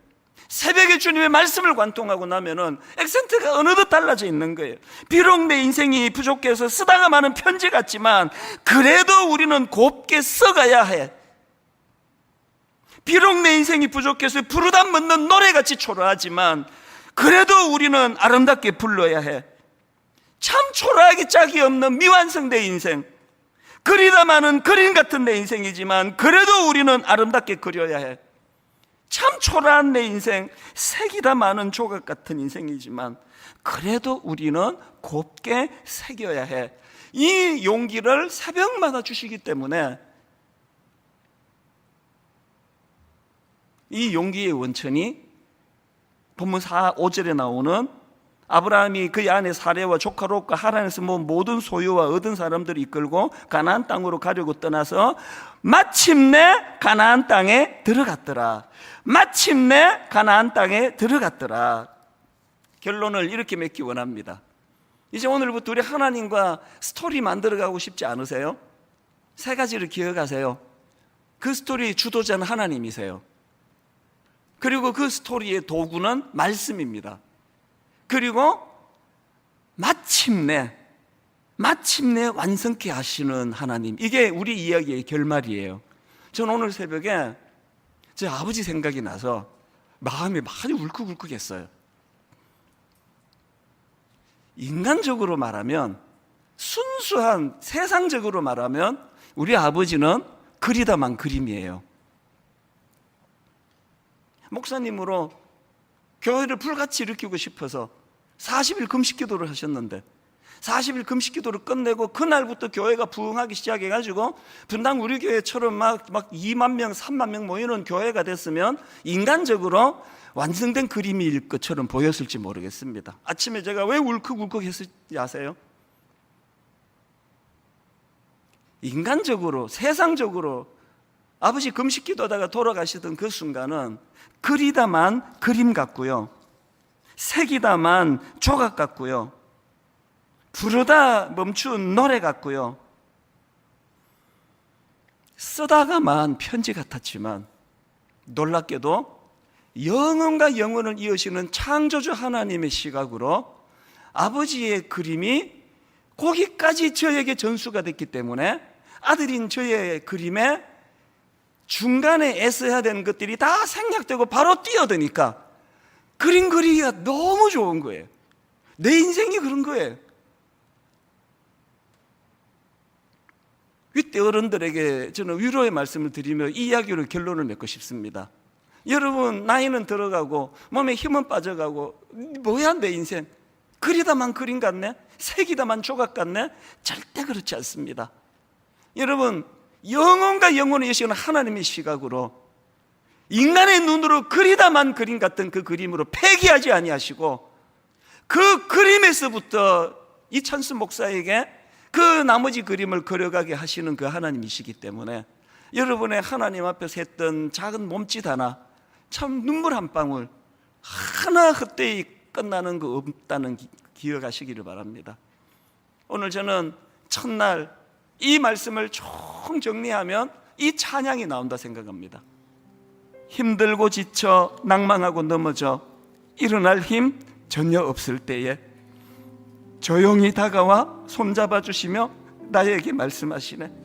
[SPEAKER 1] 새벽에 주님의 말씀을 관통하고 나면은 액센트가 어느덧 달라져 있는 거예요. 비록 내 인생이 부족해서 쓰다가 마는 편지 같지만 그래도 우리는 곱게 써가야 해. 비록 내 인생이 부족해서 부르다 멎는 노래같이 초라하지만 그래도 우리는 아름답게 불러야 해. 참 초라하기 짝이 없는 미완성된 인생, 그리다마는 그림 같은 내 인생이지만 그래도 우리는 아름답게 그려야 해. 참 초라한 내 인생, 색이다 많은 조각 같은 인생이지만 그래도 우리는 곱게 새겨야 해. 이 용기를 새벽마다 주시기 때문에 이 용기의 원천이 본문 5절에 나오는 아브라함이 그의 아내 사레와 조카 롯과 하란에서 모든 소유와 얻은 사람들을 이끌고 가나안 땅으로 가려고 떠나서 마침내 가나안 땅에 들어갔더라. 마침내 가나안 땅에 들어갔더라. 결론을 이렇게 맺기 원합니다. 이제 오늘부터 우리 하나님과 스토리 만들어가고 싶지 않으세요? 세 가지를 기억하세요. 그 스토리의 주도자는 하나님이세요. 그리고 그 스토리의 도구는 말씀입니다. 그리고 마침내 완성케 하시는 하나님, 이게 우리 이야기의 결말이에요. 저는 오늘 새벽에 제 아버지 생각이 나서 마음이 많이 울컥울컥했어요. 인간적으로 말하면, 순수한 세상적으로 말하면 우리 아버지는 그리다만 그림이에요. 목사님으로 교회를 불같이 일으키고 싶어서 40일 금식 기도를 하셨는데 40일 금식 기도를 끝내고 그날부터 교회가 부흥하기 시작해가지고 분당 우리 교회처럼 막 2만 명, 3만 명 모이는 교회가 됐으면 인간적으로 완성된 그림일 것처럼 보였을지 모르겠습니다. 아침에 제가 왜 울컥울컥 했을지 아세요? 인간적으로, 세상적으로 아버지 금식 기도하다가 돌아가시던 그 순간은 그리다만 그림 같고요, 색이다만 조각 같고요, 부르다 멈춘 노래 같고요, 쓰다가만 편지 같았지만 놀랍게도 영혼과 영혼을 이으시는 창조주 하나님의 시각으로 아버지의 그림이 거기까지 저에게 전수가 됐기 때문에 아들인 저의 그림에 중간에 애써야 되는 것들이 다 생략되고 바로 뛰어드니까 그림 그리기가 너무 좋은 거예요. 내 인생이 그런 거예요. 이때 어른들에게 저는 위로의 말씀을 드리며 이 이야기로 결론을 맺고 싶습니다. 여러분, 나이는 들어가고 몸에 힘은 빠져가고 뭐야 내 인생, 그리다만 그림 같네, 색이다만 조각 같네? 절대 그렇지 않습니다. 여러분, 영혼과 영혼을 여시는 하나님의 시각으로 인간의 눈으로 그리다만 그림 같은 그 그림으로 폐기하지 아니하시고 그 그림에서부터 이찬수 목사에게 그 나머지 그림을 그려가게 하시는 그 하나님이시기 때문에 여러분의 하나님 앞에서 했던 작은 몸짓 하나, 참 눈물 한 방울 하나 헛되이 끝나는 거 없다는 기억하시기를 바랍니다. 오늘 저는 첫날 이 말씀을 총 정리하면 이 찬양이 나온다 생각합니다. 힘들고 지쳐 낭망하고 넘어져 일어날 힘 전혀 없을 때에 조용히 다가와 손잡아 주시며 나에게 말씀하시네.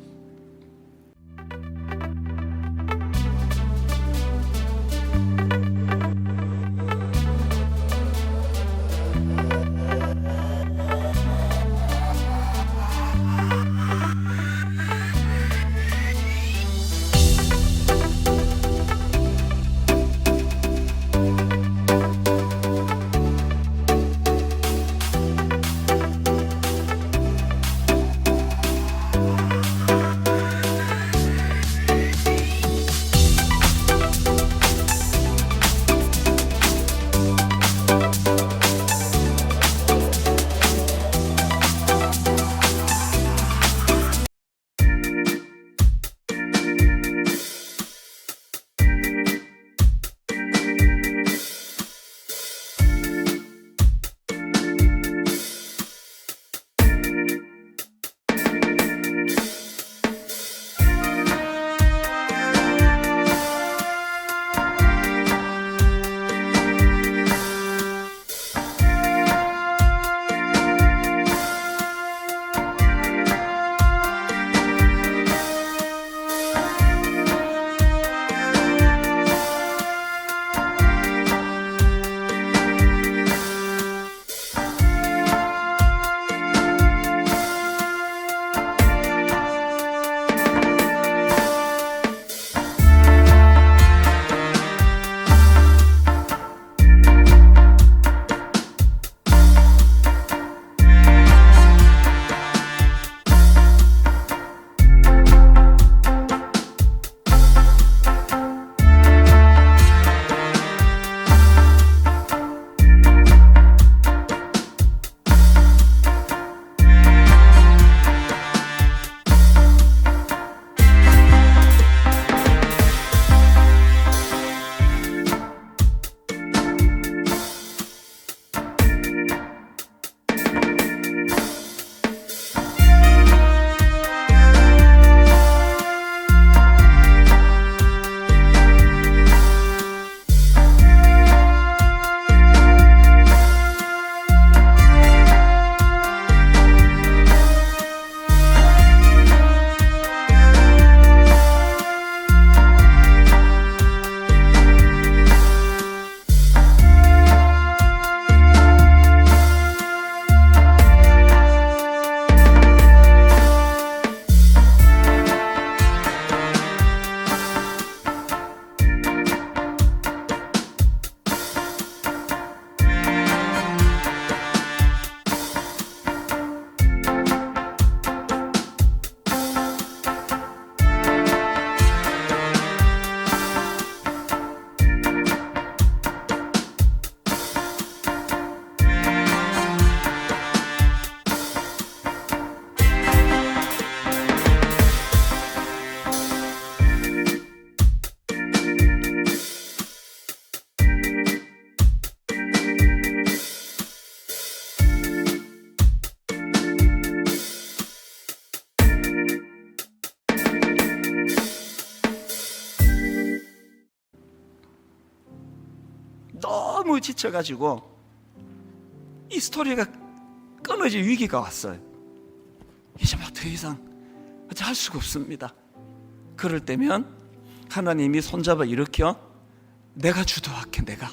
[SPEAKER 2] 너무 지쳐가지고 이 스토리가 끊어질 위기가 왔어요. 이제 막 더 이상 할 수가 없습니다. 그럴 때면 하나님이 손잡아 일으켜 내가 주도할게. 내가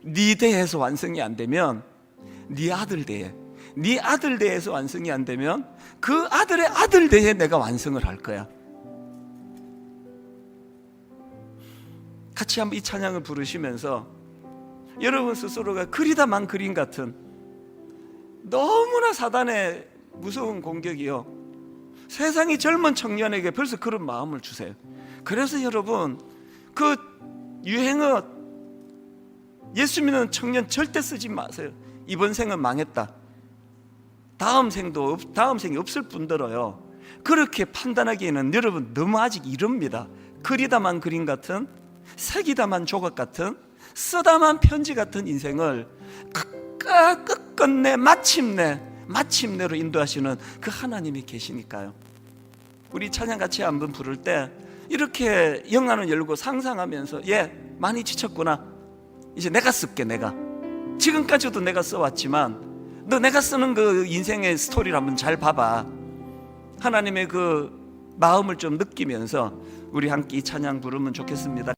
[SPEAKER 2] 네 대에서 완성이 안 되면 네 아들 대에, 네 아들 대에서 완성이 안 되면 그 아들의 아들 대에 내가 완성을 할 거야. 같이 한번 이 찬양을 부르시면서 여러분 스스로가 그리다만 그림 같은 너무나 사단의 무서운 공격이요, 세상이 젊은 청년에게 벌써 그런 마음을 주세요. 그래서 여러분 그 유행어 예수 믿는 청년 절대 쓰지 마세요. 이번 생은 망했다, 다음 생이 없을 뿐더러요, 그렇게 판단하기에는 여러분 너무 아직 이릅니다. 그리다만 그림 같은, 색이다만 조각 같은, 쓰다만 편지 같은 인생을 끝끝내 마침내로 인도하시는 그 하나님이 계시니까요. 우리 찬양 같이 한번 부를 때 이렇게 영안을 열고 상상하면서, 많이 지쳤구나, 이제 내가 쓸게. 내가 지금까지도 내가 써왔지만 너 내가 쓰는 그 인생의 스토리를 한번 잘 봐봐. 하나님의 그 마음을 좀 느끼면서 우리 함께 이 찬양 부르면 좋겠습니다.